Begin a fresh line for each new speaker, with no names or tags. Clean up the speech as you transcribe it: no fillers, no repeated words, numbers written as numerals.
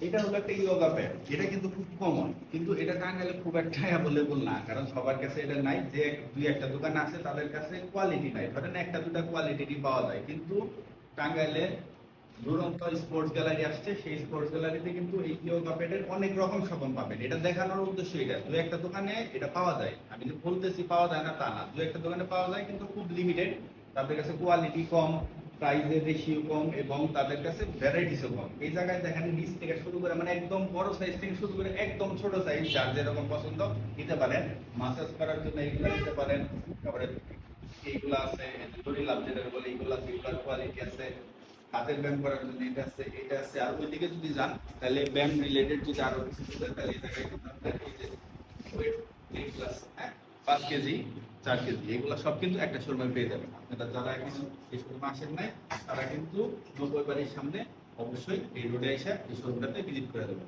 এটা হলো একটা ইয়োগা প্যাড, এটা কিন্তু খুব কমন, কিন্তু এটা টাঙ্গাইলে খুব একটা অ্যাভেলেবল না, কারণ সবার কাছে এটা নাই। যে দুই একটা দোকান আছে তাদের কাছে কোয়ালিটি নাই, ধরেন একটা দুটা কোয়ালিটি পাওয়া যায়, কিন্তু টাঙ্গাইলে দুরন্ত স্পোর্টস গ্যালারি আসছে, সেই স্পোর্টস গ্যালারিতে কিন্তু এই ইয়োগা প্যাডের অনেক রকম সকম পাবেন। এটা দেখানোর উদ্দেশ্য এটা, দু একটা দোকানে এটা পাওয়া যায়, আমি যে বলতেছি পাওয়া যায় না তা না, দু একটা দোকানে পাওয়া যায় কিন্তু খুব লিমিটেড। তাদের কাছে কোয়ালিটি কম, প্রাইসে রেশিও কম, এবং তাদের কাছে ভ্যারাইটিসও কম। এই জায়গায় দেখেন নিচ থেকে শুরু করে মানে একদম বড় সাইজ থেকে শুরু করে একদম ছোট সাইজ, যার যেরকম পছন্দ নিতে পারেন। মাসাজ করার জন্য এইগুলো নিতে পারেন, তারপরে এইগুলো আছে দড়ি লাভ যেটা বলে, এইগুলো আছে, এগুলোর কোয়ালিটি আছে। হাতের ব্যায়াম করার জন্য এটা আছে, এটা আছে। আর ওইদিকে যদি যান তাহলে ব্যায়াম রিলেটেড যদি আরো কিছু বলেন, তাহলে এই জায়গায় কিন্তু আপনার এই যে ওয়েট প্লাস 5 কেজি 4 কেজি এগুলো সব কিন্তু একটা শোরুমে পেয়ে যাবেন। আপনারা যারা এখন এই শোরুমে আসেন নাই তারা কিন্তু 90 বাড়ির সামনে অবশ্যই এই রোডে এসে এই শোরুমটাতে ভিজিট করে দেবেন।